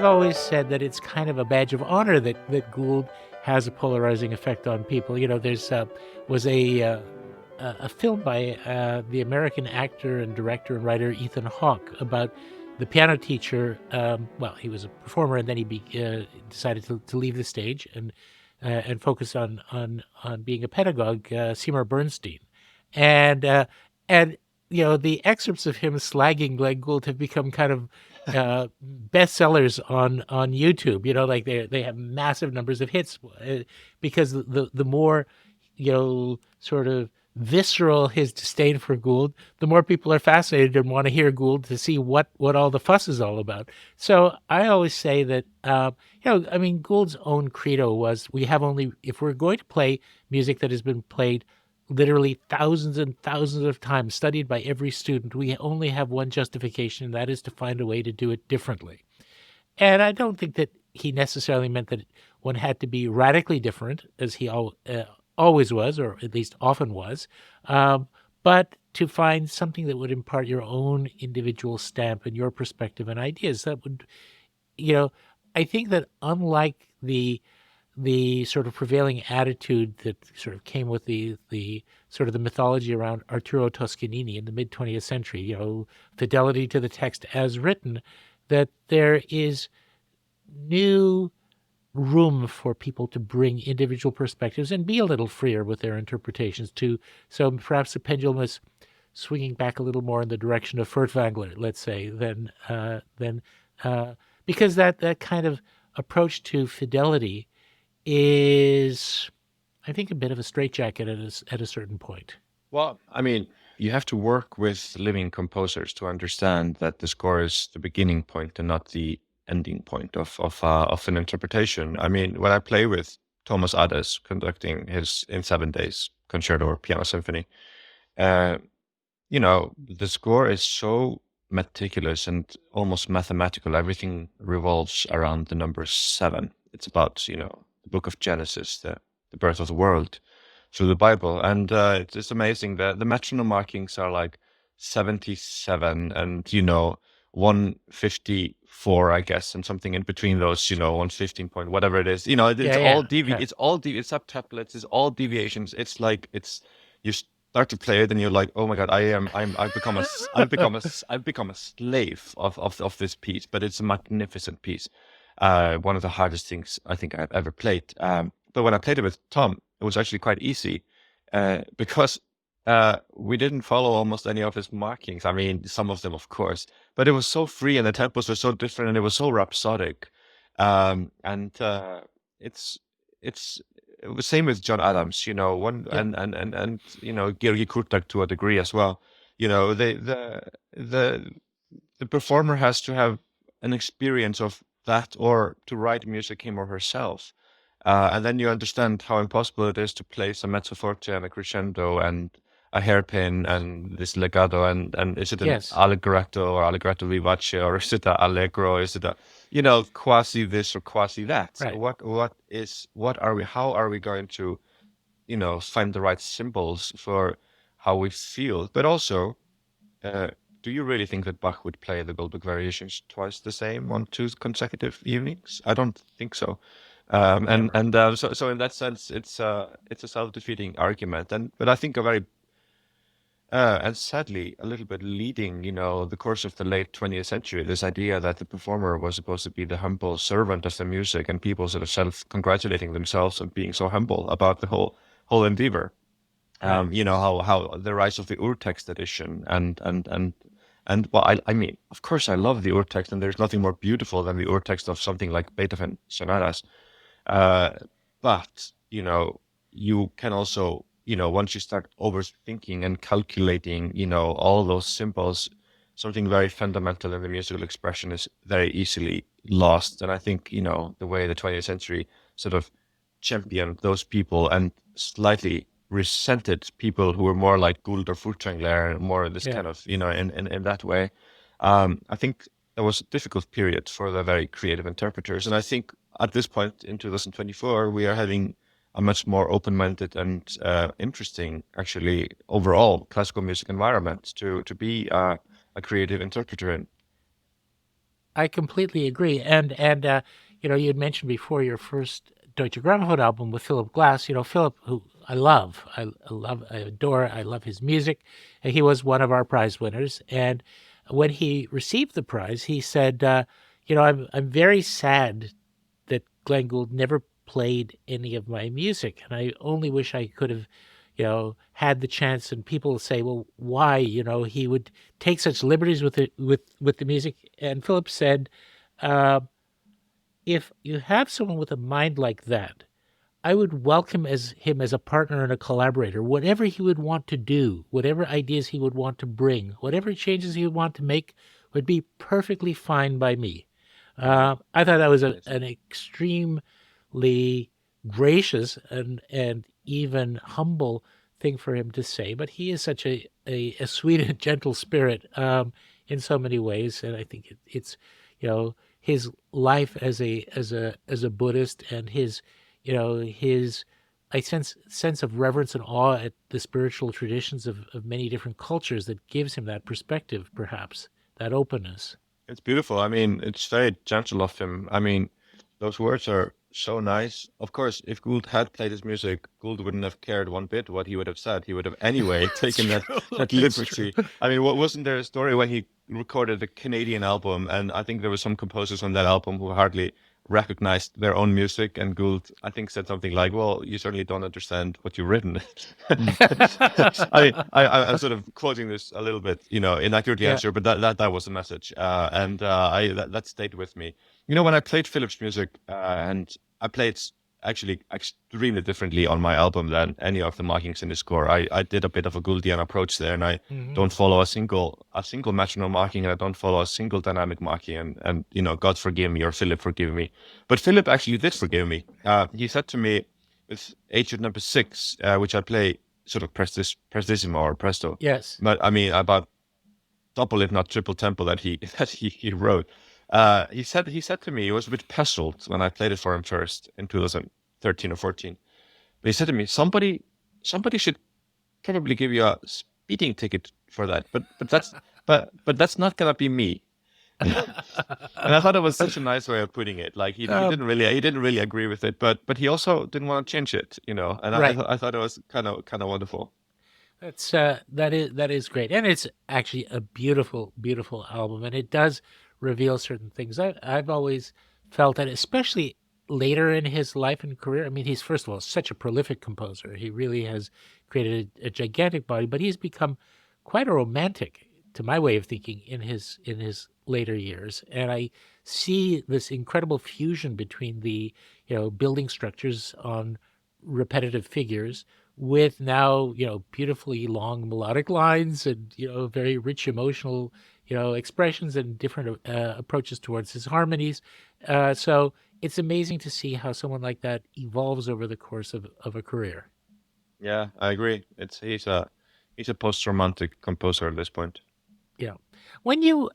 I've always said that it's kind of a badge of honor that Gould has a polarizing effect on people. There's was a film by the American actor and director and writer Ethan Hawke about the piano teacher. Well, he was a performer, and then he decided to leave the stage and focus on being a pedagogue. Seymour Bernstein, and uh, and the excerpts of him slagging Glenn Gould have become kind of bestsellers on YouTube. Like they have massive numbers of hits because the more sort of visceral his disdain for Gould, the more people are fascinated and want to hear Gould to see what all the fuss is all about. So I always say that I mean, Gould's own credo was, if we're going to play music that has been played literally thousands and thousands of times, studied by every student, we only have one justification, and that is to find a way to do it differently. And I don't think that he necessarily meant that one had to be radically different, as he always was, or at least often was, but to find something that would impart your own individual stamp and your perspective and ideas. That would, I think that unlike the sort of prevailing attitude that sort of came with the sort of the mythology around Arturo Toscanini in the mid 20th century, fidelity to the text as written, that there is new room for people to bring individual perspectives and be a little freer with their interpretations too. So perhaps the pendulum is swinging back a little more in the direction of Furtwängler, let's say, than because that kind of approach to fidelity is, I think, a bit of a straitjacket at a certain point. Well, I mean, you have to work with living composers to understand that the score is the beginning point and not the ending point of an interpretation. I mean, when I play with Thomas Adès conducting his In 7 Days concerto or piano symphony, uh, the score is so meticulous and almost mathematical. Everything revolves around the number 7. It's about, the book of Genesis, the birth of the world through the Bible. And it's amazing that the metronome markings are like 77 and, 154, I guess, and something in between those, 115 point, whatever it is. It's all it's septuplets, it's all deviations. It's like you start to play it and you're like, oh my God, I've become a slave of this piece, but it's a magnificent piece. One of the hardest things I think I've ever played. But when I played it with Tom, it was actually quite easy because we didn't follow almost any of his markings. I mean, some of them, of course, but it was so free and the tempos were so different and it was so rhapsodic. It's it was same with John Adams, one Yep. and Georgi Kurtak to a degree as well. The performer has to have an experience of that or to write music him or herself. And then you understand how impossible it is to place a mezzo forte and a crescendo and a hairpin and this legato and is it an Yes. allegretto or allegretto vivace or is it a allegro? Is it a quasi this or quasi that? Right. How are we going to find the right symbols for how we feel? But also, do you really think that Bach would play the Goldberg variations twice the same on 2 consecutive evenings? I don't think so. So in that sense, it's a self-defeating argument, but I think a very and sadly a little bit leading, the course of the late 20th century. This idea that the performer was supposed to be the humble servant of the music, and people sort of self-congratulating themselves on being so humble about the whole endeavor. How the rise of the Urtext edition and well, I mean, of course, I love the Urtext, and there's nothing more beautiful than the Urtext of something like Beethoven sonatas. But you can also, once you start overthinking and calculating, all those symbols, something very fundamental in the musical expression is very easily lost. And I think, the way the 20th century sort of championed those people and slightly resented people who were more like Gould or Furtwängler, more this kind of, in that way. I think there was a difficult period for the very creative interpreters. And I think at this point in 2024, we are having a much more open-minded and interesting, actually, overall classical music environment to be a creative interpreter in. I completely agree. And you know, you had mentioned before your first Deutsche Grammophon album with Philip Glass. You know, Philip, who I love, I love, I adore, I love his music. And he was one of our prize winners. And when he received the prize, he said, you know, I'm very sad that Glenn Gould never played any of my music, and I only wish I could have, you know, had the chance. And people say, well, why? You know, he would take such liberties with it, with the music. And Philip said, uh, if you have someone with a mind like that, I would welcome him as a partner and a collaborator. Whatever he would want to do, whatever ideas he would want to bring, whatever changes he would want to make, would be perfectly fine by me. Mm, I thought that was amazing. an extremely gracious and even humble thing for him to say. But he is such a sweet and gentle spirit, in so many ways, and I think it's, you know, his life as a Buddhist, and his, you know, his, I sense of reverence and awe at the spiritual traditions of many different cultures that gives him that perspective, perhaps that openness. It's beautiful. I mean, it's very gentle of him. I mean, those words are so nice. Of course, if Gould had played his music, Gould wouldn't have cared one bit what he would have said. He would have anyway That's taken true. that That's true. liberty. I mean, what wasn't there a story when he recorded the Canadian album, and I think there were some composers on that album who hardly recognized their own music, and Gould, I think, said something like, "Well, you certainly don't understand what you've written." I'm sort of quoting this a little bit, inaccurately, I'm Yeah. sure, but that was the message, and that stayed with me. When I played Philip's music, and I played actually extremely differently on my album than any of the markings in the score. I did a bit of a Gouldian approach there, and I Hmm. don't follow a single metronome marking, and I don't follow a single dynamic marking, and God forgive me, or Philip forgive me. But Philip actually did forgive me. He said to me with Etude number 6, which I play sort of prestissimo or presto, Yes. but I mean about double if not triple tempo that he that he wrote. He said to me, he was a bit puzzled when I played it for him first in 2013 or 14. But he said to me, somebody should probably give you a speeding ticket for that. But that's not gonna be me. And I thought it was such a nice way of putting it. Like he Um, didn't really agree with it, but he also didn't want to change it. And I right. thought I thought it was kind of wonderful. That is great, and it's actually a beautiful, beautiful album, and it does reveal certain things. I've always felt that, especially later in his life and career. I mean, he's, first of all, such a prolific composer. He really has created a gigantic body, but he's become quite a romantic, to my way of thinking, in his later years. And I see this incredible fusion between the, you know, building structures on repetitive figures with now, you know, beautifully long melodic lines, and, you know, very rich emotional, you know, expressions, and different approaches towards his harmonies. So it's amazing to see how someone like that evolves over the course of a career. Yeah, I agree. He's a post-romantic composer at this point. Yeah. When you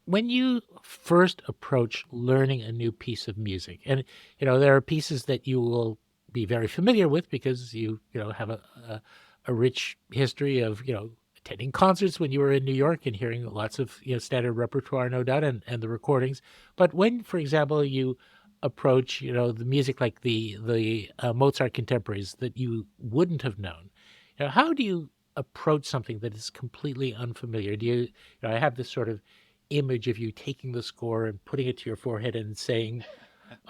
when you first approach learning a new piece of music, and, you know, there are pieces that you will be very familiar with because you know, have a rich history of, you know, attending concerts when you were in New York and hearing lots of, you know, standard repertoire, no doubt, and the recordings. But when, for example, you approach, you know, the music like the Mozart contemporaries that you wouldn't have known, you know, how do you approach something that is completely unfamiliar? You know, I have this sort of image of you taking the score and putting it to your forehead and saying,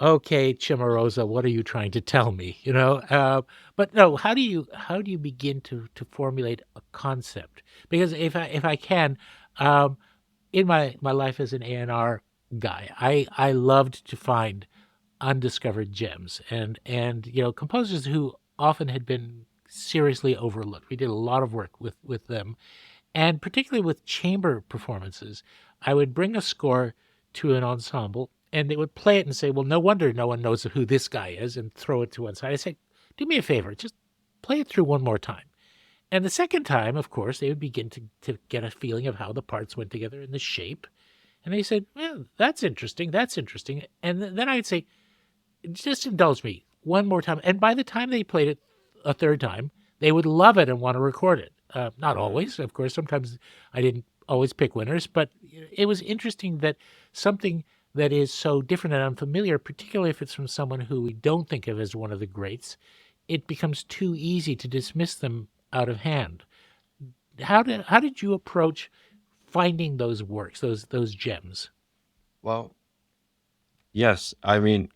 "Okay, Chimarosa, what are you trying to tell me?" You know, but no. How do you begin to formulate a concept? Because if I can, um, in my life as an A&R guy, I loved to find undiscovered gems, and, you know, composers who often had been seriously overlooked. We did a lot of work with them, and particularly with chamber performances. I would bring a score to an ensemble, and they would play it and say, "Well, no wonder no one knows who this guy is," and throw it to one side. I say, "Do me a favor, just play it through one more time." And the second time, of course, they would begin to get a feeling of how the parts went together and the shape. And they said, "Well, that's interesting. That's interesting." And then I'd say, "Just indulge me one more time." And by the time they played it a third time, they would love it and want to record it. Not Mm. always, of course. Sometimes I didn't always pick winners, but it was interesting that something that is so different and unfamiliar, particularly if it's from someone who we don't think of as one of the greats, it becomes too easy to dismiss them out of hand. How did you approach finding those works, those gems? Well, yes. I mean,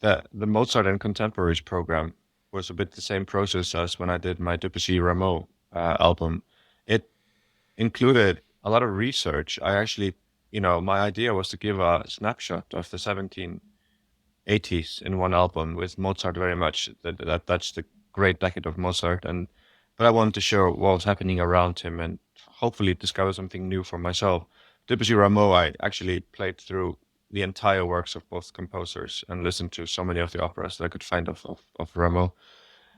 the Mozart and Contemporaries program was a bit the same process as when I did my Debussy Rameau album. It included a lot of research. I actually, my idea was to give a snapshot of the 1780s in one album with Mozart very much. That's the great decade of Mozart, but I wanted to show what was happening around him and hopefully discover something new for myself. Debussy Rameau, I actually played through the entire works of both composers and listened to so many of the operas that I could find of Rameau.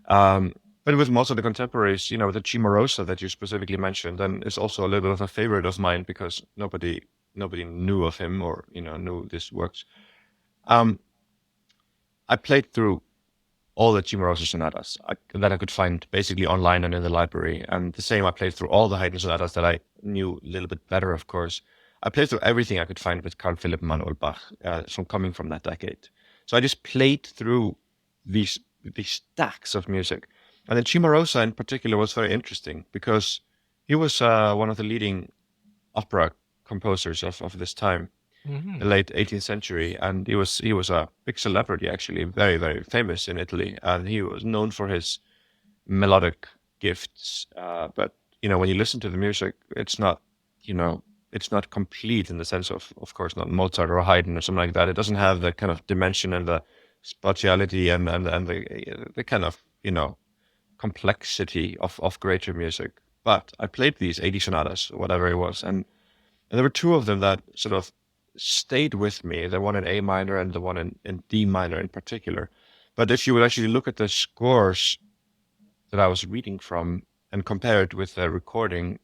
Um, but with most of the contemporaries, the Cimarosa that you specifically mentioned, and is also a little bit of a favorite of mine because nobody knew of him or knew this works. Um, I played through all the Cimarosa sonatas that I could find basically online and in the library, and the same I played through all the Haydn sonatas that I knew a little bit better, of course. I played through everything I could find with Carl Philipp Emanuel Bach, coming from that decade. So I just played through these stacks of music. And then Cimarosa in particular was very interesting because he was one of the leading opera composers of this time, the Hmm. late 18th century, and he was a big celebrity, actually, very, very famous in Italy, and he was known for his melodic gifts. But when you listen to the music, you know, it's not complete in the sense of course, not Mozart or Haydn or something like that. It doesn't have the kind of dimension and the spatiality and the kind of complexity of greater music. But I played these 80 sonatas, whatever it was, and there were two of them that sort of stayed with me, the one in A minor and the one in D minor in particular. But if you would actually look at the scores that I was reading from and compare it with the recording,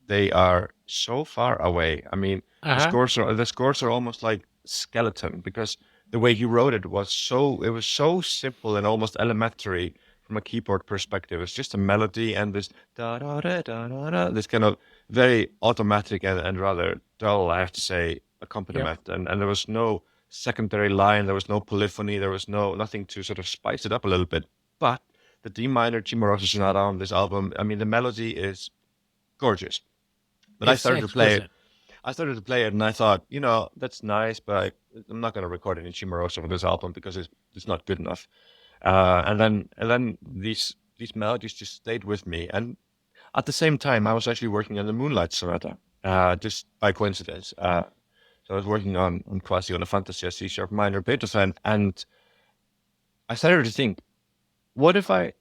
they are so far away. I mean, the Uh-huh. scores are almost like skeleton because the way he wrote it was so simple and almost elementary from a keyboard perspective. It's just a melody and this da da da da da da, this kind of very automatic and rather dull, I have to say, Yep. accompaniment. And there was no secondary line, there was no polyphony, there was nothing to sort of spice it up a little bit. But the D minor Cimarosa Sonata on this album, I mean, the melody is gorgeous. But I It's started to play it. exquisite. I started to play it, and I thought, that's nice, but I'm not going to record any Cimarosa for this album because it's not good enough. And then these melodies just stayed with me. And at the same time, I was actually working on the Moonlight Sonata, just by coincidence. So I was working on Quasi on a Fantasia C sharp minor Beethoven, and I started to think, what if I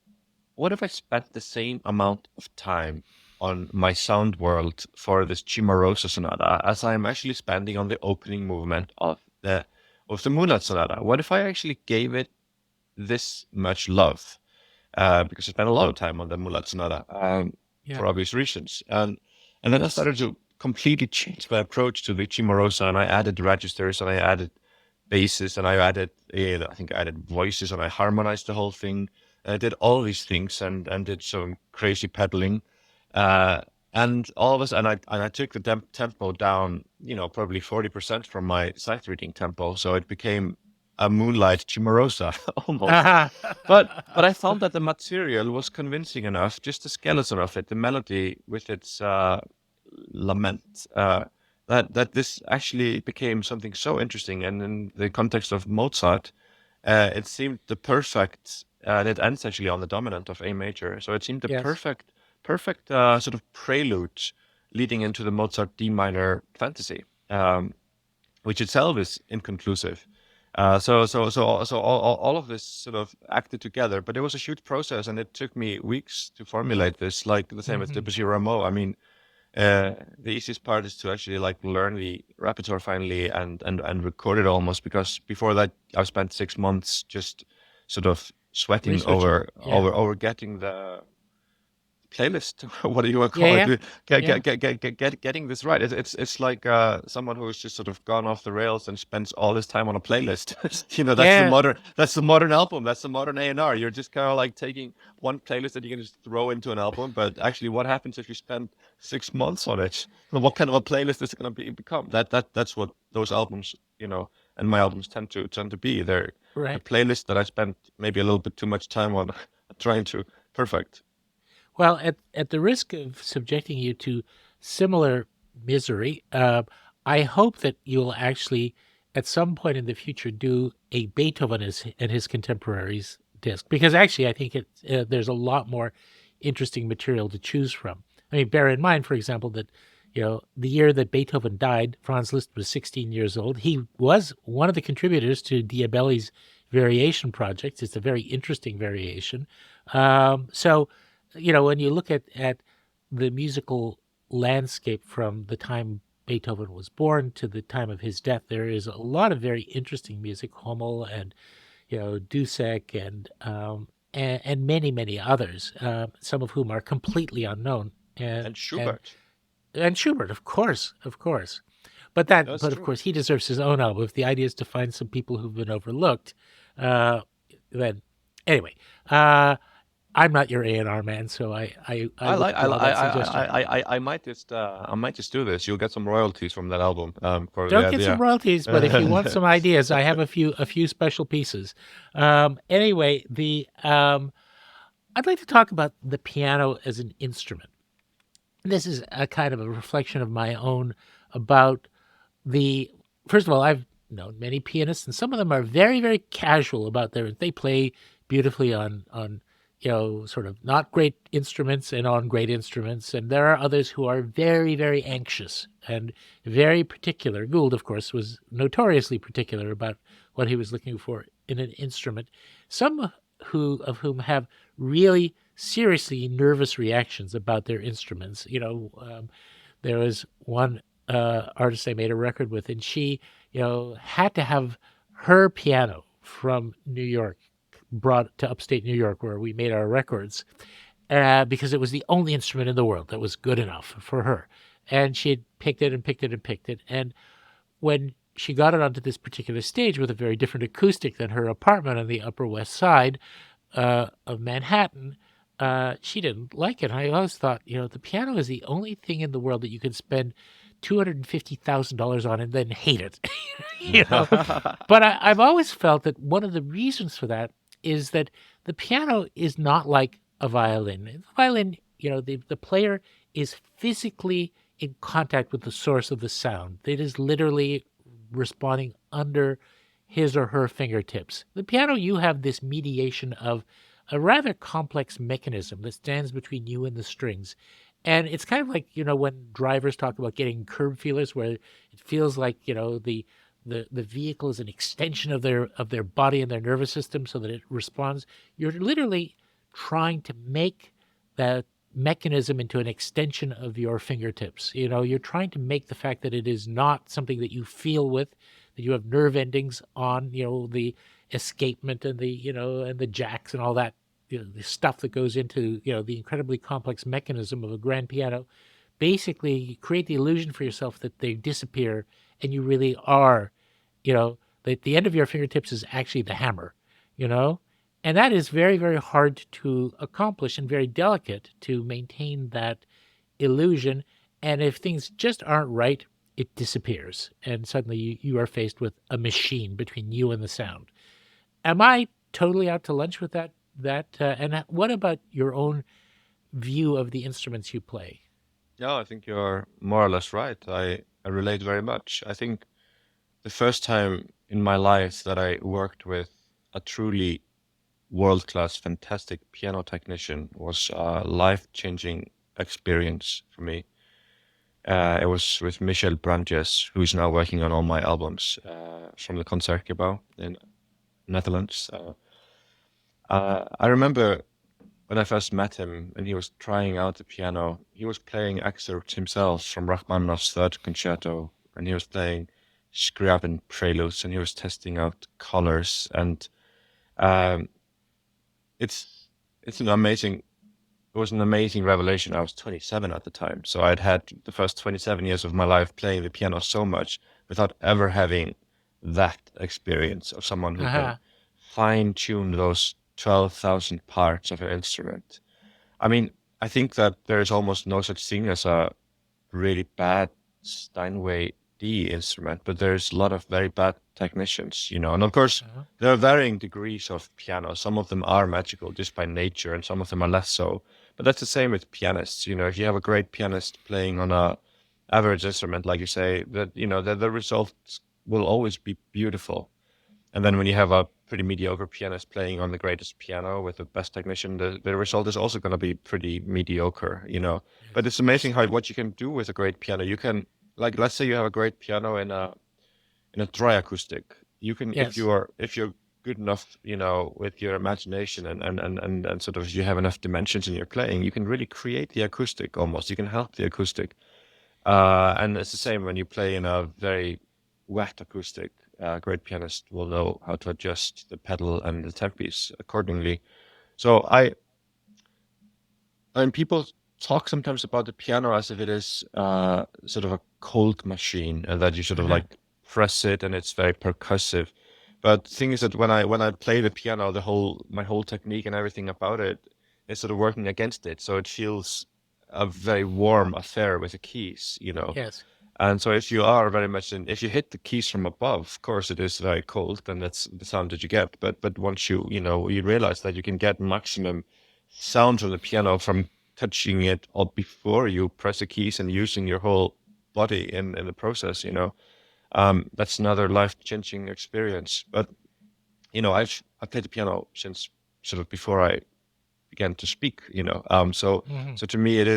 spent the same amount of time on my sound world for this Cimarosa Sonata as I'm actually spending on the opening movement of the Moonlight Sonata? What if I actually gave it this much love? Because I spent a lot of time on the Moonlight Sonata, Yeah. for obvious reasons, and then I started to completely change my approach to the Cimarosa, and I added registers, and I added basses, and I think I added voices, and I harmonized the whole thing. And I did all these things and did some crazy pedaling, uh, and all of us, and I took the tempo down, probably 40% from my sight reading tempo, so it became a Moonlight Cimarosa almost. But I found that the material was convincing enough, just the skeleton of it, the melody with its lament, that this actually became something so interesting. And in the context of Mozart, it seemed the perfect, and it ends actually on the dominant of A major. So it seemed the Yes. perfect sort of prelude leading into the Mozart D minor fantasy, which itself is inconclusive. So all of this sort of acted together, but it was a huge process, and it took me weeks to formulate this. Like the same as Hmm. Debussy Rameau. I mean, the easiest part is to actually like learn the repertoire finally and record it almost, because before that I spent 6 months just sort of sweating Researching. over Yeah. over over getting playlist. What do you want to Yeah, call yeah, it? yeah. Getting this right. It's like someone who has just sort of gone off the rails and spends all his time on a playlist. Yeah, That's the modern album. That's the modern A&R. You're just kind of like taking one playlist that you can just throw into an album. But actually, what happens if you spend 6 months on it? Well, what kind of a playlist is it going to become? That's what those albums, and my albums tend to be. They're a right. playlist that I spent maybe a little bit too much time on trying to perfect. Well, at the risk of subjecting you to similar misery, I hope that you'll actually, at some point in the future, do a Beethoven and his contemporaries disc, because actually I think there's a lot more interesting material to choose from. I mean, bear in mind, for example, that the year that Beethoven died, Franz Liszt was 16 years old. He was one of the contributors to Diabelli's variation project. It's a very interesting variation. So when you look at the musical landscape from the time Beethoven was born to the time of his death, there is a lot of very interesting music, Hummel and Dussek and many many others, some of whom are completely unknown, and And and Schubert. and Schubert, of course, of course. But That's of true. course, he deserves his own album. If the idea is to find some people who've been overlooked, uh, then anyway, uh, I'm not your A&R man, so I I like withdraw that suggestion. I might just do this. You'll get some royalties from that album for the Don't get some idea. royalties, but if you want some ideas, I have a few special pieces. Anyway, the I'd like to talk about the piano as an instrument. This is a kind of a reflection of my own about the first of all, I've known many pianists, and some of them are very, very casual about they play beautifully on sort of not great instruments and on great instruments. And there are others who are very, very anxious and very particular. Gould, of course, was notoriously particular about what he was looking for in an instrument. Some of whom have really seriously nervous reactions about their instruments. There was one artist I made a record with, and she, had to have her piano from New York brought to upstate New York where we made our records, because it was the only instrument in the world that was good enough for her. And she had picked it and picked it and picked it. And when she got it onto this particular stage with a very different acoustic than her apartment on the Upper West Side of Manhattan, she didn't like it. I always thought, the piano is the only thing in the world that you can spend $250,000 on and then hate it. you know. But I've always felt that one of the reasons for that is that the piano is not like a violin. The violin, the player is physically in contact with the source of the sound. It is literally responding under his or her fingertips. The piano, you have this mediation of a rather complex mechanism that stands between you and the strings. And it's kind of like, when drivers talk about getting curb feelers, where it feels like, the vehicle is an extension of their body and their nervous system so that it responds. You're literally trying to make that mechanism into an extension of your fingertips. You're trying to make the fact that it is not something that you feel with, that you have nerve endings on, the escapement and the jacks and all that, the stuff that goes into, the incredibly complex mechanism of a grand piano. Basically, you create the illusion for yourself that they disappear and you really are, the end of your fingertips is actually the hammer, you know? And that is very, very hard to accomplish and very delicate to maintain that illusion. And if things just aren't right, it disappears. And suddenly you are faced with a machine between you and the sound. Am I totally out to lunch with and what about your own view of the instruments you play? Yeah, I think you're more or less right. I relate very much. I think the first time in my life that I worked with a truly world-class, fantastic piano technician was a life-changing experience for me. It was with Michel Branches, who is now working on all my albums from the Concertgebouw in Netherlands. I remember when I first met him and he was trying out the piano, he was playing excerpts himself from Rachmaninoff's Third Concerto, and he was playing Scriabin preludes, and he was testing out colors, and um, it's an amazing it was an amazing revelation. I was 27 at the time, so I'd had the first 27 years of my life playing the piano so much without ever having that experience of someone who can Uh-huh. fine tune those 12,000 parts of an instrument. I mean, I think that there is almost no such thing as a really bad Steinway D instrument, but there's a lot of very bad technicians, you know. And of course, Uh-huh. there are varying degrees of piano. Some of them are magical just by nature, and some of them are less so. But that's the same with pianists. You know, if you have a great pianist playing on a average instrument, like you say, that you know the results will always be beautiful. And then when you have a pretty mediocre pianist playing on the greatest piano with the best technician, the result is also going to be pretty mediocre, you know. But Yes. it's amazing how what you can do with a great piano. You can, like, let's say you have a great piano in a dry acoustic. You can, Yes. if you're good enough, you know, with your imagination and sort of you have enough dimensions in your playing, you can really create the acoustic almost. You can help the acoustic. And it's the same when you play in a very wet acoustic. A great pianist will know how to adjust the pedal and the tempi accordingly. So I mean, people talk sometimes about the piano as if it is sort of a cold machine, and that you sort of Uh-huh. like press it and it's very percussive. But the thing is that when I play the piano, my whole technique and everything about it is sort of working against it. So it feels a very warm affair with the keys, you know. Yes. And so if you are very much if you hit the keys from above, of course it is very cold, and that's the sound that you get. But once you know, you realize that you can get maximum sound from the piano from touching it or before you press the keys and using your whole body in the process, you know. That's another life-changing experience. But you know, I've played the piano since sort of before I began to speak, you know. Hmm. So to me, it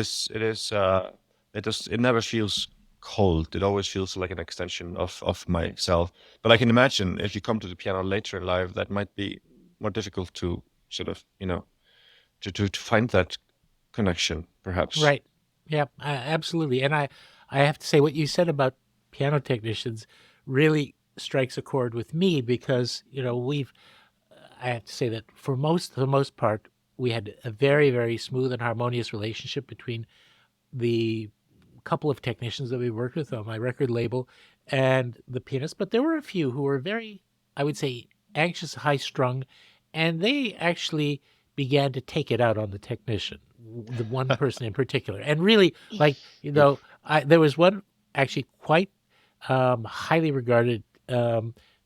never feels cold. It always feels like an extension of myself. But I can imagine if you come to the piano later in life, that might be more difficult to sort of, you know, to find that connection, perhaps. Right. Yeah, absolutely. And I have to say what you said about piano technicians really strikes a chord with me because, I have to say that for the most part, we had a very, very smooth and harmonious relationship between the couple of technicians that we worked with on my record label and the pianist. But there were a few who were very, I would say, anxious, high strung, and they actually began to take it out on the technician, the one person in particular. And really, like, Oof. there was one actually quite highly regarded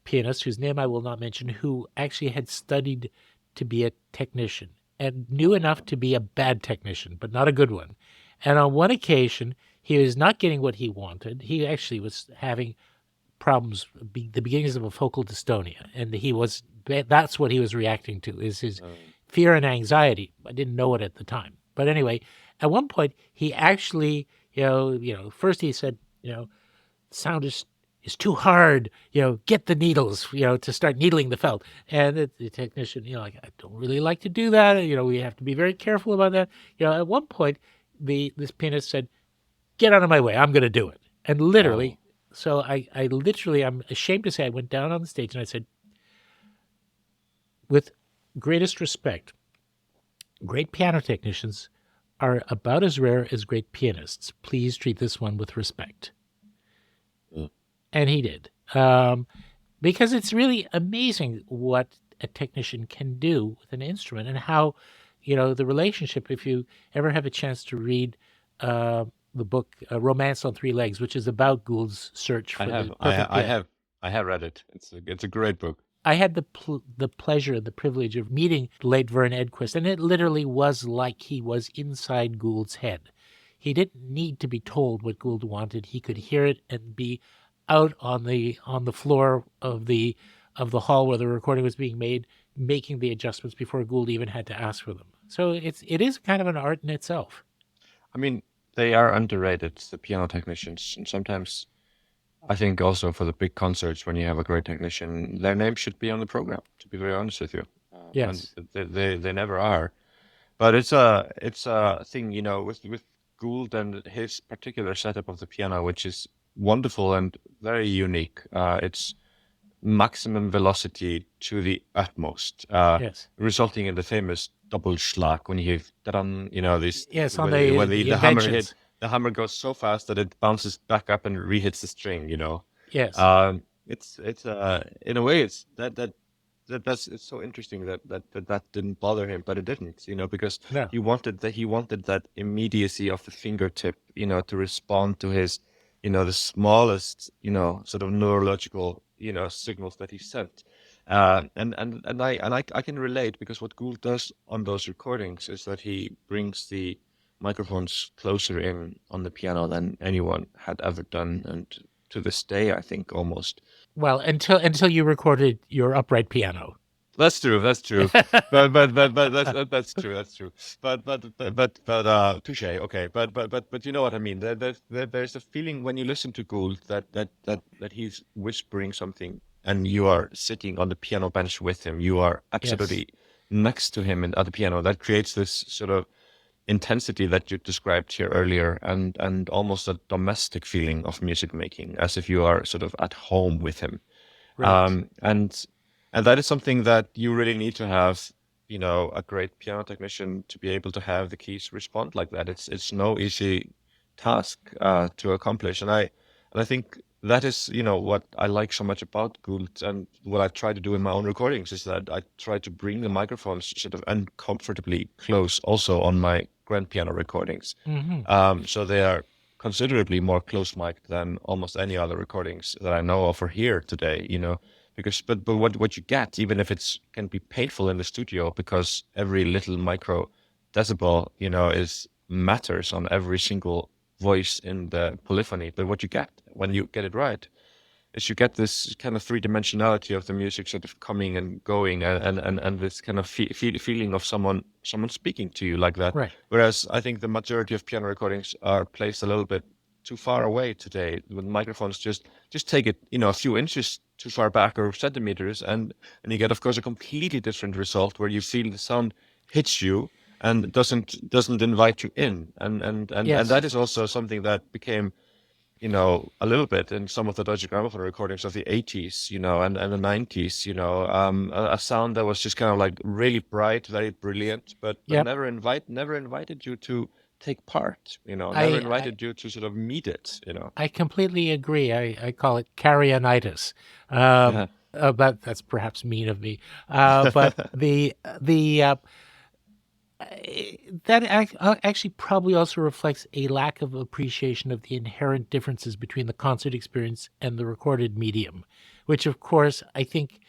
pianist whose name I will not mention, who actually had studied to be a technician and knew enough to be a bad technician, but not a good one. And on one occasion, he was not getting what he wanted. He actually was having problems, the beginnings of a focal dystonia, and that's what he was reacting to, is his fear and anxiety. I didn't know it at the time, but anyway, at one point he actually, first he said, sound is too hard. Get the needles. To start needling the felt. And the technician, like, I don't really like to do that. We have to be very careful about that. At one point, this pianist said, "Get out of my way. I'm going to do it." And Oh, literally, so I literally, I'm ashamed to say, I went down on the stage and I said, with greatest respect, great piano technicians are about as rare as great pianists. Please treat this one with respect. mm. And he did. Because it's really amazing what a technician can do with an instrument, and how, the relationship, if you ever have a chance to read the book Romance on Three Legs, which is about Gould's search I for the have, perfect piano. I have read it. It's a great book. I had the pleasure, the privilege of meeting the late Vern Edquist, and it literally was like he was inside Gould's head. He didn't need to be told what Gould wanted; he could hear it and be out on the floor of the hall where the recording was being made, making the adjustments before Gould even had to ask for them. So it is kind of an art in itself. I mean, they are underrated, the piano technicians, and sometimes I think also for the big concerts when you have a great technician, their name should be on the program. To be very honest with you, and Yes. they never are. But it's a thing, you know, with Gould and his particular setup of the piano, which is wonderful and very unique. It's maximum velocity to the utmost, Yes. resulting in the famous Doppelschlag when you done, this Yes, on when the the hammer hit, inventions. the hammer goes so fast that it bounces back up and re-hits the string. Yes. It's in a way it's that's it's so interesting that didn't bother him, but it didn't, because No. he wanted that immediacy of the fingertip, to respond to his, the smallest, sort of neurological, signals that he sent. And I can relate, because what Gould does on those recordings is that he brings the microphones closer in on the piano than anyone had ever done, and to this day, I think almost. Well, until you recorded your upright piano. That's true. That's true. But that's true. That's true. But touche. Okay. But you know what I mean. There's a feeling when you listen to Gould that he's whispering something, and you are sitting on the piano bench with him. You are Yes. absolutely next to him at the piano. That creates this sort of intensity that you described here earlier, and almost a domestic feeling of music making, as if you are sort of at home with him. Right. And that is something that you really need to have, a great piano technician to be able to have the keys respond like that. It's no easy task to accomplish, and I think that is, what I like so much about Gould, and what I try to do in my own recordings is that I try to bring the microphones sort of uncomfortably close also on my grand piano recordings. So they are considerably more close mic'd than almost any other recordings that I know of or hear today, because but what you get, even if it's can be painful in the studio, because every little micro decibel, is matters on every single voice in the polyphony. But what you get when you get it right is you get this kind of three-dimensionality of the music sort of coming and going, and this kind of feeling of someone speaking to you like that. Right. Whereas I think the majority of piano recordings are placed a little bit too far away today, when microphones just take it, a few inches too far back, or centimeters, and you get, of course, a completely different result, where you feel the sound hits you and doesn't invite you in, and Yes. that is also something that became, a little bit in some of the Deutsche Grammophon recordings of the 80s, and the 90s, a sound that was just kind of like really bright, very brilliant, but Yep. never invited you to take part, never I invited you to sort of meet it, I completely agree. I call it carrionitis. Yeah. That's perhaps mean of me. But the that actually probably also reflects a lack of appreciation of the inherent differences between the concert experience and the recorded medium, which, of course, I think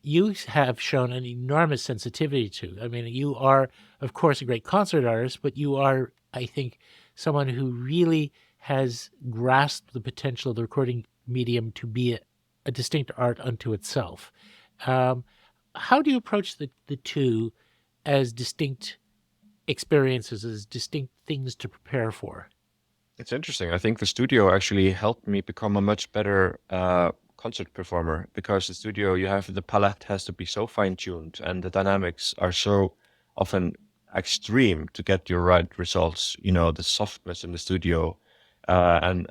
you have shown an enormous sensitivity to. I mean, you are, of course, a great concert artist, but you are, I think, someone who really has grasped the potential of the recording medium to be a distinct art unto itself. How do you approach the two as distinct experiences, as distinct things to prepare for? It's interesting. I think the studio actually helped me become a much better concert performer, because the studio, you have the palette has to be so fine-tuned, and the dynamics are so often extreme to get your right results. The softness in the studio, and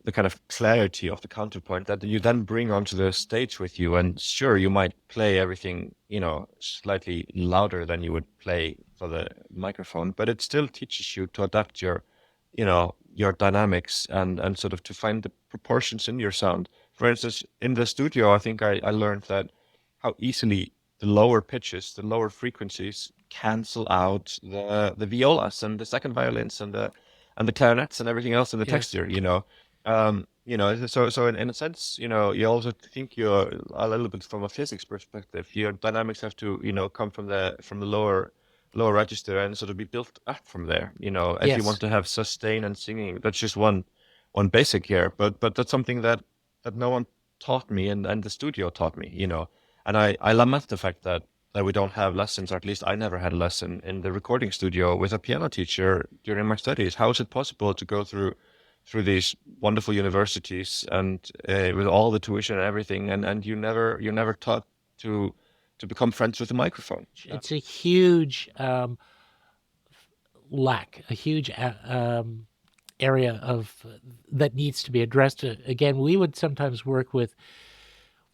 the kind of clarity of the counterpoint that you then bring onto the stage with you. And sure, you might play everything, slightly louder than you would play for the microphone, but it still teaches you to adapt your dynamics, and sort of to find the proportions in your sound. For instance, in the studio, I think I learned that how easily the lower pitches, the lower frequencies cancel out the violas and the second violins and the clarinets and everything else in the Yes. texture, so in a sense, you also think you're a little bit from a physics perspective. Your dynamics have to, come from the lower register, and sort of be built up from there. If you Yes. want to have sustain and singing, that's just one basic here. But that's something that no one taught me, and the studio taught me. And I lament the fact that we don't have lessons, or at least I never had a lesson in the recording studio with a piano teacher during my studies. How is it possible to go through these wonderful universities, and with all the tuition and everything, and you're never taught to become friends with the microphone? Yeah. It's a huge lack, a huge area of that needs to be addressed. Again, we would sometimes work with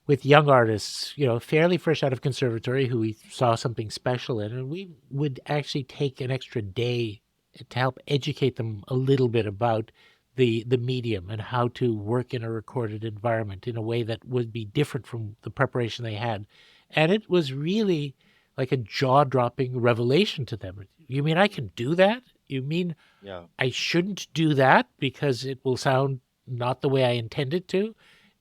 with young artists, fairly fresh out of conservatory who we saw something special in, and we would actually take an extra day to help educate them a little bit about the medium and how to work in a recorded environment in a way that would be different from the preparation they had. And it was really like a jaw-dropping revelation to them. You mean I can do that? You mean Yeah. I shouldn't do that because it will sound not the way I intend it to?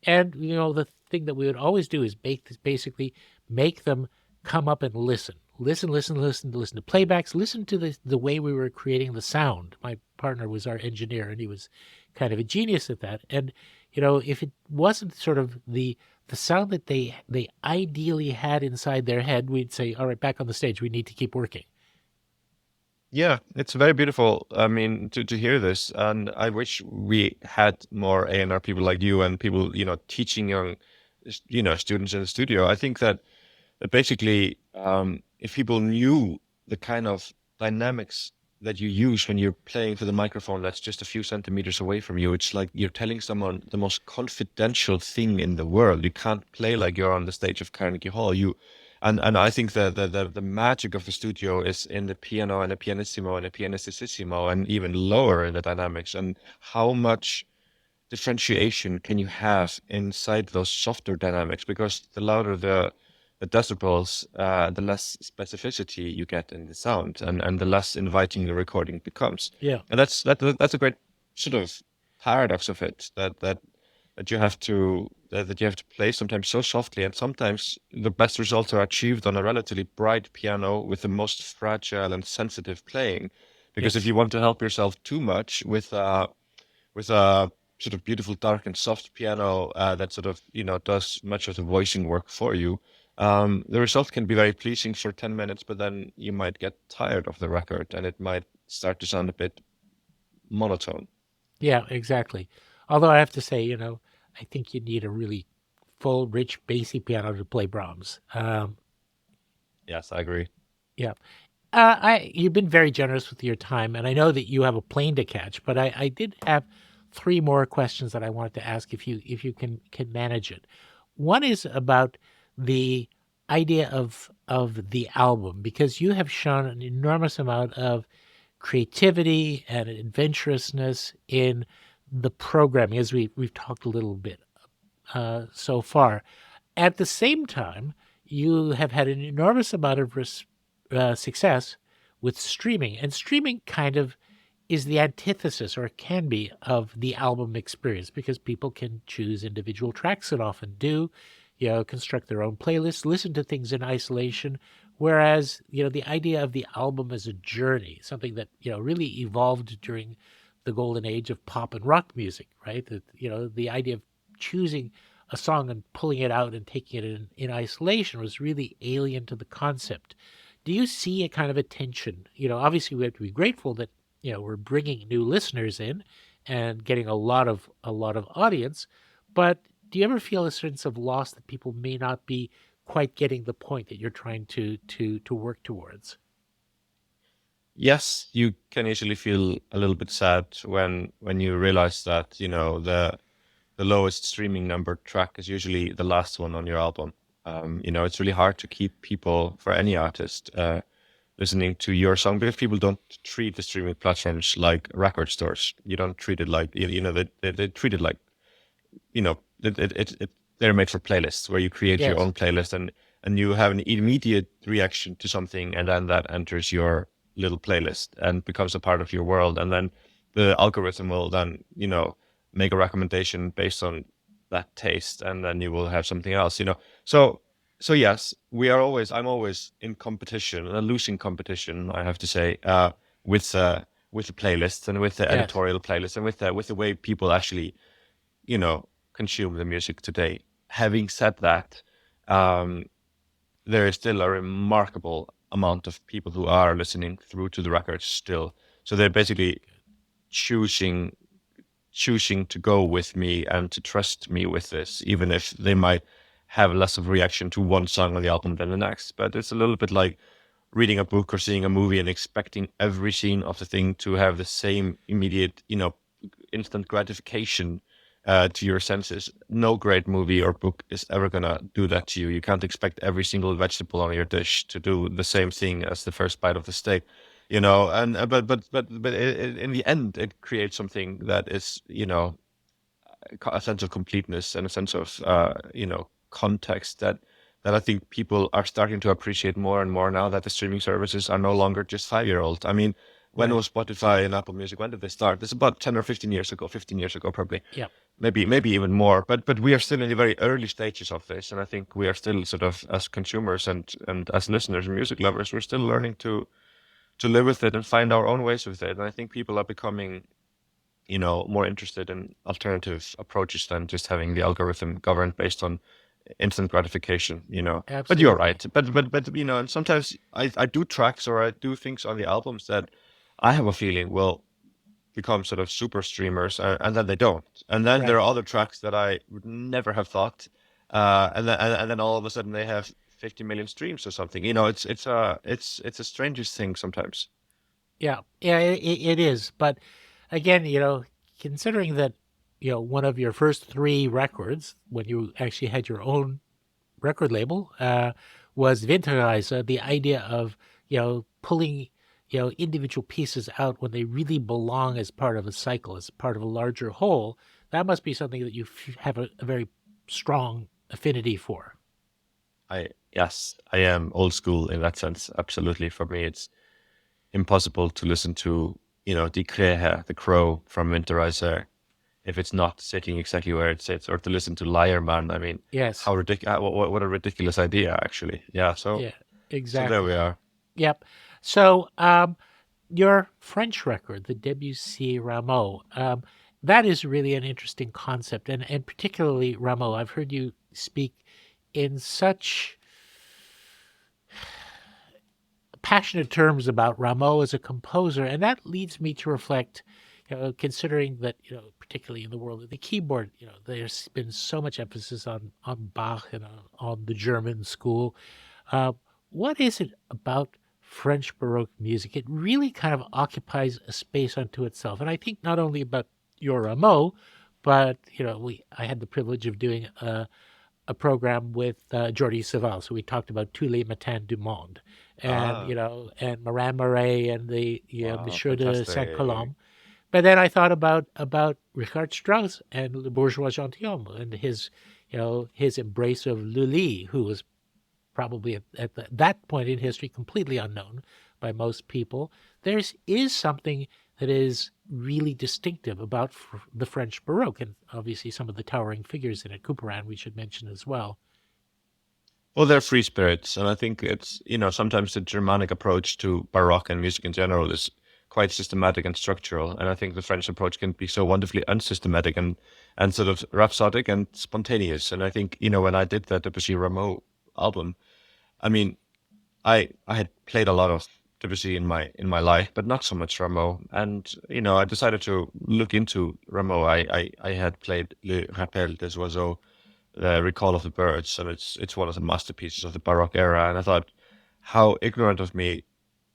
And the thing that we would always do is basically make them come up and listen to playbacks, listen to the way we were creating the sound. My partner was our engineer, and he was kind of a genius at that. And if it wasn't sort of the sound that they ideally had inside their head, we'd say, all right, back on the stage, we need to keep working. Yeah, it's very beautiful. I mean, to hear this, and I wish we had more A&R people like you and people, teaching young, students in the studio. I think that basically, if people knew the kind of dynamics that you use when you're playing to the microphone that's just a few centimeters away from you, it's like you're telling someone the most confidential thing in the world. You can't play like you're on the stage of Carnegie Hall. And I think the magic of the studio is in the piano and the pianissimo and the pianissimo and even lower in the dynamics, and how much differentiation can you have inside those softer dynamics, because the louder the decibels, the less specificity you get in the sound, and the less inviting the recording becomes. Yeah. And that's a great sort of paradox of it, that you have to that you have to play sometimes so softly, and sometimes the best results are achieved on a relatively bright piano with the most fragile and sensitive playing. Because if Yes. you want to help yourself too much with a sort of beautiful dark and soft piano that sort of does much of the voicing work for you, the result can be very pleasing for 10 minutes, but then you might get tired of the record and it might start to sound a bit monotone. Yeah, exactly. Although I have to say, I think you need a really full, rich, bassy piano to play Brahms. Yes, I agree. Yeah. You've been very generous with your time, and I know that you have a plane to catch, but I did have three more questions that I wanted to ask if you can manage it. One is about the idea of the album, because you have shown an enormous amount of creativity and adventurousness in the programming, as we've talked a little bit so far. At the same time, you have had an enormous amount of success with streaming, and streaming kind of is the antithesis, or it can be, of the album experience, because people can choose individual tracks and often do, construct their own playlists, listen to things in isolation. Whereas, the idea of the album as a journey, something that, really evolved during the golden age of pop and rock music, right? That, the idea of choosing a song and pulling it out and taking it in isolation was really alien to the concept. Do you see a kind of a tension? Obviously we have to be grateful that, we're bringing new listeners in and getting a lot of audience, but do you ever feel a sense of loss that people may not be quite getting the point that you're trying to work towards? Yes, you can easily feel a little bit sad when you realize that, the lowest streaming number track is usually the last one on your album. It's really hard to keep people, for any artist, listening to your song, because people don't treat the streaming platforms like record stores. You don't treat it like, they treat it like, they're made for playlists where you create your Yes. own playlist, and you have an immediate reaction to something, and then that enters your little playlist and becomes a part of your world. And then the algorithm will then, make a recommendation based on that taste, and then you will have something else, so yes, I'm always in competition, a losing competition, I have to say, with the playlists and with the Yes. editorial playlists and with the way people actually, consume the music today. Having said that, um, there is still a remarkable amount of people who are listening through to the records still. So they're basically choosing to go with me and to trust me with this, even if they might have less of a reaction to one song on the album than the next. But it's a little bit like reading a book or seeing a movie and expecting every scene of the thing to have the same immediate, instant gratification to your senses. No great movie or book is ever gonna do that to you. You can't expect every single vegetable on your dish to do the same thing as the first bite of the steak, you know. And in the end, it creates something that is, a sense of completeness and a sense of context that I think people are starting to appreciate more and more now that the streaming services are no longer just 5-year-old. I mean, when Right. was Spotify and Apple Music? When did they start? This is about 10 or 15 years ago, 15 years ago, probably. Yeah. Maybe even more. But we are still in the very early stages of this, and I think we are still sort of, as consumers and as listeners and music lovers, we're still learning to live with it and find our own ways with it. And I think people are becoming, more interested in alternative approaches than just having the algorithm governed based on instant gratification. But you're Absolutely. right. But and sometimes I do tracks or I do things on the albums that I have a feeling will become sort of super streamers, and then they don't. And then there Right. are other tracks that I would never have thought, and then all of a sudden they have 50 million streams or something. It's a strangest thing sometimes. Yeah. Yeah. It is. But again, considering that, one of your first three records, when you actually had your own record label, was Winterreise, the idea of, pulling, individual pieces out when they really belong as part of a cycle, as part of a larger whole. That must be something that you have a very strong affinity for. Yes, I am old school in that sense. Absolutely. For me, it's impossible to listen to, Die Krähe, the crow from Winterreise, if it's not sitting exactly where it sits, or to listen to Liarman. I mean, Yes. how ridiculous! What a ridiculous idea, actually. Yeah. So Yeah, there we exactly. are. Yep. So, your French record, the Debussy Rameau, that is really an interesting concept, and particularly Rameau. I've heard you speak in such passionate terms about Rameau as a composer, and that leads me to reflect, considering that, particularly in the world of the keyboard, there's been so much emphasis on Bach and on the German school. Uh, what is it about French Baroque music? It really kind of occupies a space unto itself, and I think not only about your Rameau, but I had the privilege of doing a program with Jordi Savall. So we talked about Tous les matins du monde, and Ah, and Morin Marais and the wow, Monsieur de Saint fantastic. Colombe. But then I thought about Richard Strauss and Le Bourgeois Gentilhomme and his embrace of Lully, who was probably that point in history completely unknown by most people. There is something that is really distinctive about the French Baroque, and obviously some of the towering figures in it. Couperin, we should mention as well. Well, they're free spirits, and I think it's, sometimes the Germanic approach to Baroque and music in general is quite systematic and structural, and I think the French approach can be so wonderfully unsystematic and sort of rhapsodic and spontaneous. And I think, when I did that Debussy Rameau album, I mean, I had played a lot of Debussy in my life, but not so much Rameau. And I decided to look into Rameau. I had played Le Rappel des Oiseaux, the Recall of the Birds, and it's one of the masterpieces of the Baroque era. And I thought, how ignorant of me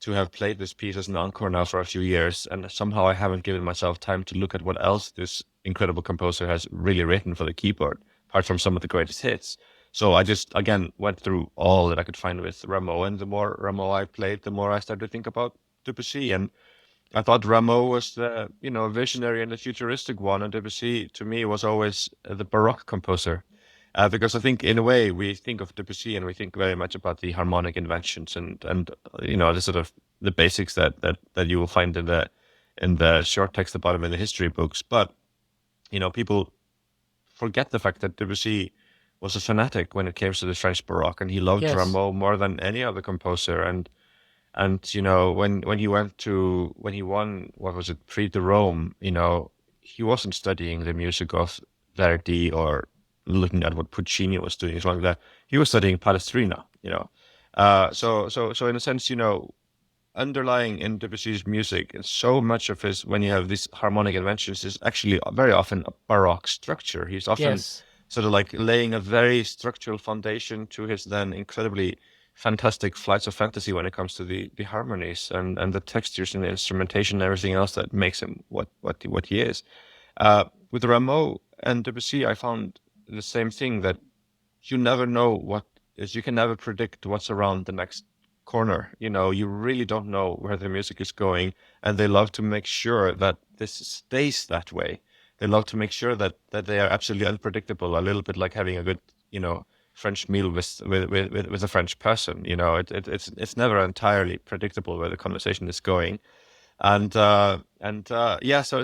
to have played this piece as an encore now for a few years, and somehow I haven't given myself time to look at what else this incredible composer has really written for the keyboard, apart from some of the greatest hits. So I just again went through all that I could find with Rameau, and the more Rameau I played, the more I started to think about Debussy, and I thought Rameau was the visionary and the futuristic one, and Debussy to me was always the Baroque composer, because I think in a way we think of Debussy and we think very much about the harmonic inventions and the sort of the basics that you will find in the short text about him in the history books, but people forget the fact that Debussy was a fanatic when it came to the French Baroque, and he loved Yes. Rameau more than any other composer. And when he won, what was it, Prix de Rome, he wasn't studying the music of Verdi or looking at what Puccini was doing, something like that. He was studying Palestrina. So in a sense, underlying in Debussy's music, so much of his, when you have these harmonic inventions, is actually very often a Baroque structure. He's often Yes. sort of like laying a very structural foundation to his then incredibly fantastic flights of fantasy when it comes to the harmonies and the textures and the instrumentation and everything else that makes him what he is. With Rameau, and Debussy, I found the same thing, that you never know what is, you can never predict what's around the next corner. You really don't know where the music is going, and they love to make sure that this stays that way. They love to make sure that they are absolutely unpredictable, a little bit like having a good, French meal with a French person. It's never entirely predictable where the conversation is going. And yeah, so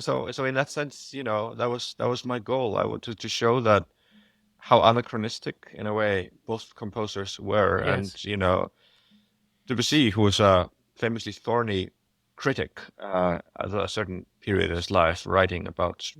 in that sense, that was my goal. I wanted to show that how anachronistic in a way both composers were. And Yes. Debussy, who was a famously thorny critic at a certain period in his life, writing about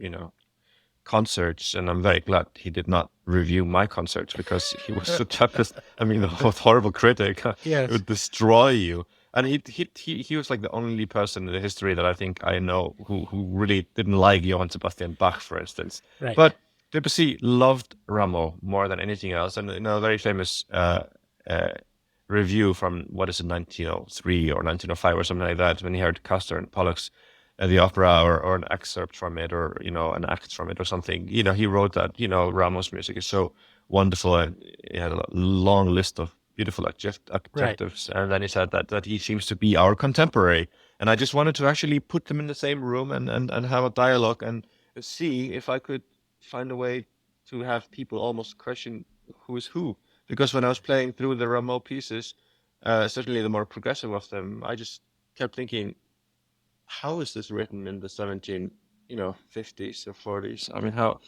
concerts, and I'm very glad he did not review my concerts, because he was the toughest. I mean, the most horrible critic. It Yes. would destroy you. And he was like the only person in the history that I think I know who really didn't like Johann Sebastian Bach, for instance. Right. But Debussy loved Rameau more than anything else. And a very famous uh, review from, what is it, 1903 or 1905 or something like that, when he heard Castor and Pollux at the opera, or an excerpt from it, or an act from it or something. He wrote that Rameau's music is so wonderful, and he had a long list of beautiful Right. adjectives. And then he said that he seems to be our contemporary. And I just wanted to actually put them in the same room, and have a dialogue, and see if I could find a way to have people almost question who is who. Because when I was playing through the Rameau pieces, certainly the more progressive of them, I just kept thinking, how is this written in the 50s or 40s? I mean, how,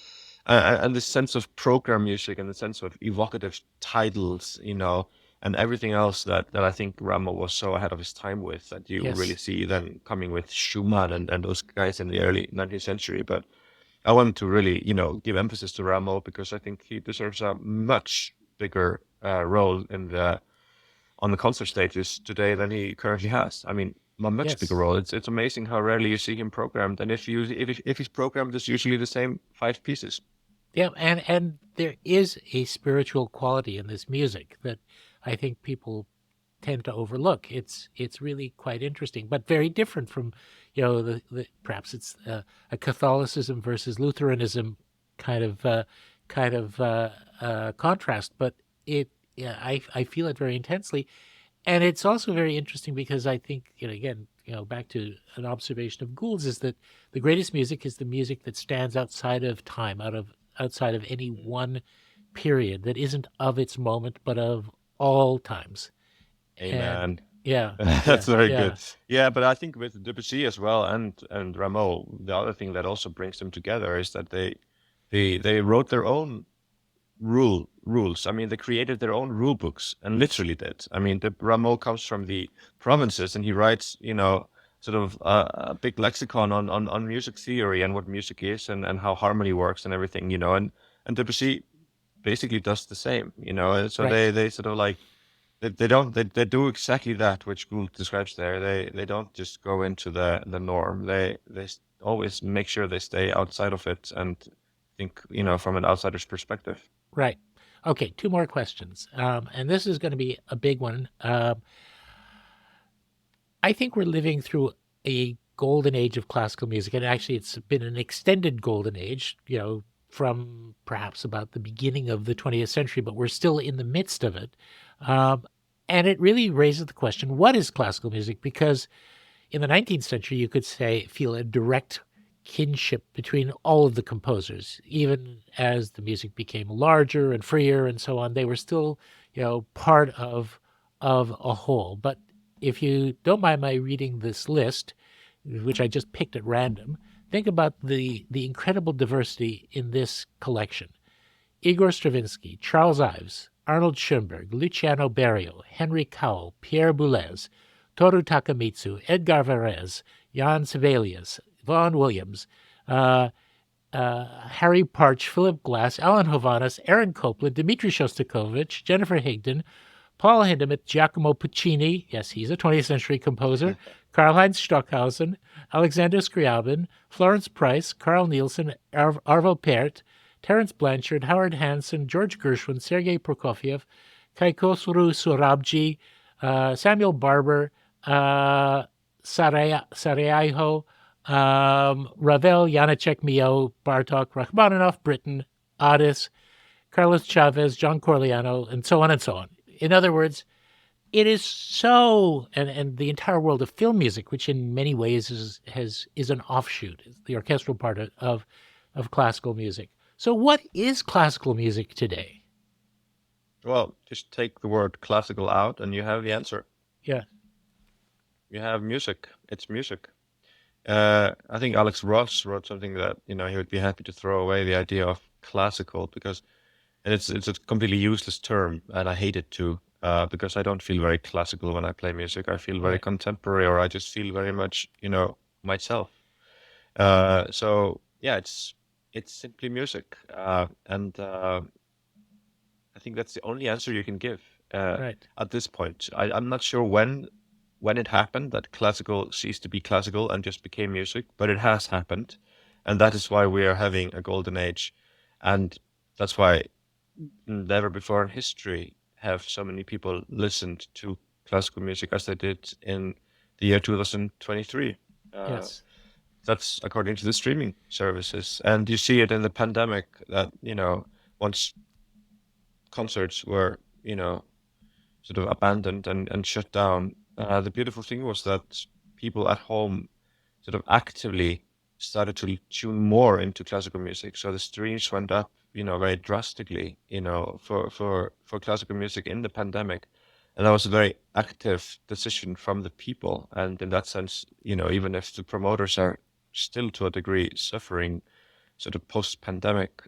and this sense of program music, and the sense of evocative titles, and everything else that I think Rameau was so ahead of his time with, that you really Yes. see then coming with Schumann and those guys in the early 19th century. But I wanted to really, give emphasis to Rameau, because I think he deserves a much bigger role on the concert stages today than he currently has. I mean, a much bigger Yes. role. It's amazing how rarely you see him programmed, and if he's programmed, it's usually the same 5 pieces. Yeah, and there is a spiritual quality in this music that I think people tend to overlook. It's really quite interesting, but very different from, the perhaps it's a Catholicism versus Lutheranism kind of contrast. But yeah, I feel it very intensely, and it's also very interesting because I think, again, back to an observation of Gould's, is that the greatest music is the music that stands outside of time, outside of any one period, that isn't of its moment but of all times. And Amen. yeah, That's yeah, very yeah, good. Yeah, but I think with Debussy as well, and Rameau, the other thing that also brings them together is that they wrote their own rules. I mean, they created their own rule books, and literally did. I mean, the Rameau comes from the provinces, and he writes, sort of a big lexicon on music theory, and what music is, and how harmony works, and everything. And Debussy basically does the same. And so right. they sort of like, they don't, they do exactly that which Gould describes there. They don't just go into the norm. They always make sure they stay outside of it, and think, from an outsider's perspective. Right. Okay, two more questions. And this is going to be a big one. I think we're living through a golden age of classical music, and actually it's been an extended golden age, from perhaps about the beginning of the 20th century, but we're still in the midst of it. Um, and it really raises the question, what is classical music? Because in the 19th century, you could feel a direct kinship between all of the composers. Even as the music became larger and freer and so on, they were still, part of a whole. But if you don't mind my reading this list, which I just picked at random, think about the incredible diversity in this collection. Igor Stravinsky, Charles Ives, Arnold Schoenberg, Luciano Berio, Henry Cowell, Pierre Boulez, Toru Takamitsu, Edgar Varese, Jan Sibelius, Vaughan Williams, uh, Harry Parch, Philip Glass, Alan Hovhaness, Aaron Copland, Dmitri Shostakovich, Jennifer Higdon, Paul Hindemith, Giacomo Puccini, yes, he's a 20th century composer, Karl-Heinz Stockhausen, Alexander Scriabin, Florence Price, Carl Nielsen, Arvo Pärt, Terence Blanchard, Howard Hanson, George Gershwin, Sergei Prokofiev, Kaikosuru Sorabji, Samuel Barber, Sarajevo, Ravel, Janacek, Mio, Bartok, Rachmaninoff, Britten, Otis, Carlos Chavez, John Corigliano, and so on and so on. In other words, it is so, and the entire world of film music, which in many ways is an offshoot, the orchestral part of classical music. So, what is classical music today? Well, just take the word classical out and you have the answer. Yeah, You have music. It's music. I think Alex Ross wrote something that, he would be happy to throw away the idea of classical because and it's a completely useless term, and I hate it too, because I don't feel very classical when I play music. I feel very right. contemporary, or I just feel very much, myself. So yeah, it's simply music, and I think that's the only answer you can give Right. at this point. I'm not sure when it happened that classical ceased to be classical and just became music, but it has happened, and that is why we are having a golden age, and that's why never before in history have so many people listened to classical music as they did in the year 2023. Uh, Yes. that's according to the streaming services. And you see it in the pandemic that, once concerts were, sort of abandoned and shut down, the beautiful thing was that people at home sort of actively started to tune more into classical music. So the streams went up, very drastically, for classical music in the pandemic. And that was a very active decision from the people. And in that sense, even if the promoters are still to a degree suffering sort of post-pandemic,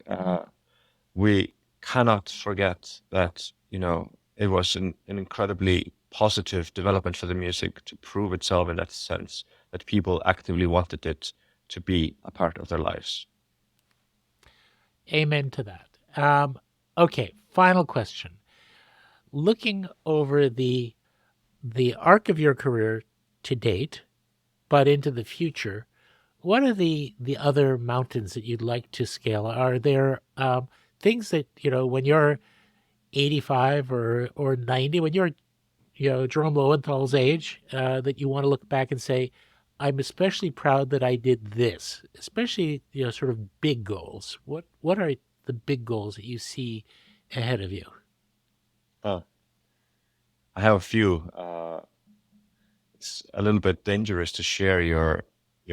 we cannot forget that, it was an incredibly positive development for the music to prove itself in that sense, that people actively wanted it to be a part of their lives. Amen to that. Okay, final question. Looking over the arc of your career to date, but into the future, what are the other mountains that you'd like to scale? Are there things that when you're 85 or 90, when you're Jerome Lowenthal's age, that you want to look back and say, I'm especially proud that I did this, especially sort of big goals. What are the big goals that you see ahead of you? Oh, I have a few. It's a little bit dangerous to share your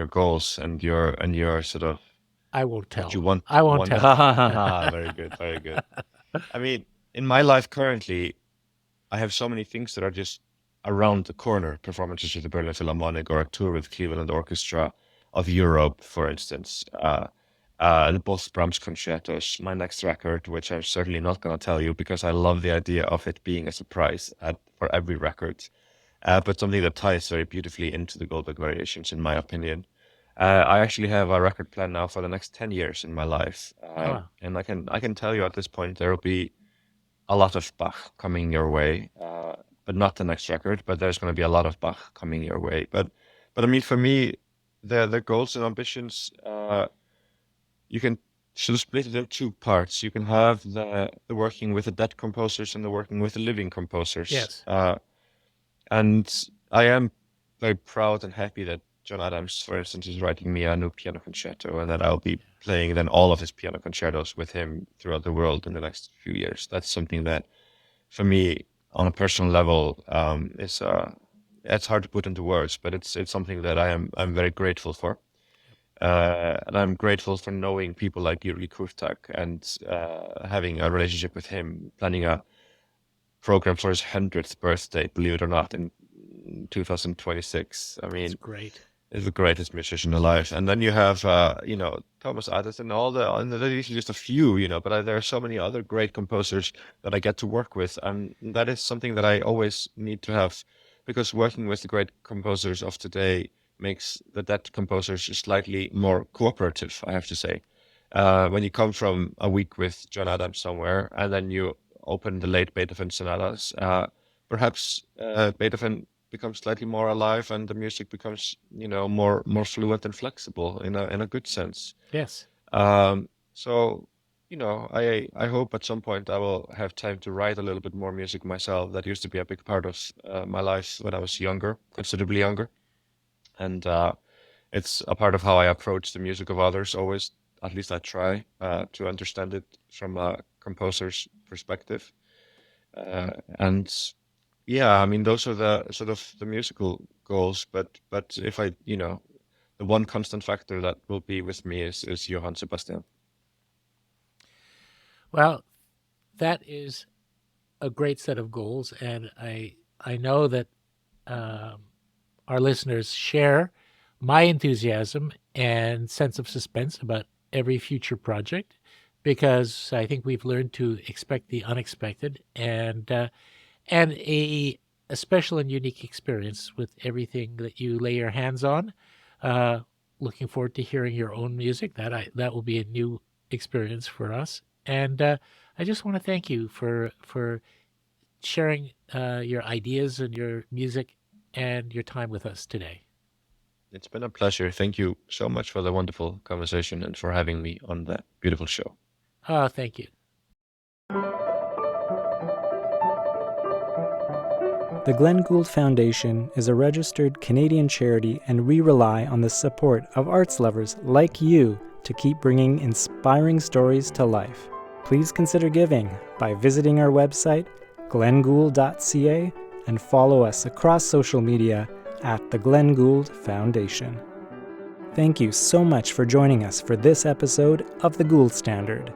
goals and your sort of I won't what you tell. want I won't want. tell. Very good, very good. I mean, in my life currently, I have so many things that are just around the corner. Performances with the Berlin Philharmonic or a tour with Cleveland Orchestra of Europe, for instance. Both Brahms concertos, my next record, which I'm certainly not going to tell you because I love the idea of it being a surprise for every record, but something that ties very beautifully into the Goldberg Variations, in my opinion. I actually have a record plan now for the next 10 years in my life, Oh, and I can tell you at this point there will be a lot of Bach coming your way, but not the next record. But there's going to be a lot of Bach coming your way. But I mean, for me, the goals and ambitions, you can sort of split it in two parts. You can have the working with the dead composers and the working with the living composers. yes. And I am very proud and happy that John Adams, for instance, is writing me a new piano concerto, and that I'll be playing then all of his piano concertos with him throughout the world in the next few years. That's something that, for me, on a personal level, is it's hard to put into words, but it's something that I'm very grateful for. And I'm grateful for knowing people like Yuri Kurtak and having a relationship with him, planning a program for his 100th birthday, believe it or not, in 2026. I That's mean, great. is the greatest musician alive. And then you have, Thomas Addison, and these are just a few, but there are so many other great composers that I get to work with. And that is something that I always need to have, because working with the great composers of today makes the dead composers slightly more cooperative, I have to say. When you come from a week with John Adams somewhere, and then you open the late Beethoven sonatas, perhaps Beethoven becomes slightly more alive and the music becomes more fluent and flexible in a good sense. Yes. So I hope at some point I will have time to write a little bit more music myself. That used to be a big part of my life when I was younger, considerably younger. And it's a part of how I approach the music of others always. At least I try to understand it from a composer's perspective. And yeah, I mean, those are the sort of the musical goals. But if I, the one constant factor that will be with me is Johann Sebastian. Well, that is a great set of goals, and I know that um, our listeners share my enthusiasm and sense of suspense about every future project, because I think we've learned to expect the unexpected, and a special and unique experience with everything that you lay your hands on. Uh, Looking forward to hearing your own music. That will be a new experience for us. And I just want to thank you for sharing your ideas and your music and your time with us today. It's been a pleasure. Thank you so much for the wonderful conversation and for having me on that beautiful show. Oh, thank you. The Glenn Gould Foundation is a registered Canadian charity, and we rely on the support of arts lovers like you to keep bringing inspiring stories to life. Please consider giving by visiting our website, glenngould.ca, and follow us across social media at the Glenn Gould Foundation. Thank you so much for joining us for this episode of The Gould Standard.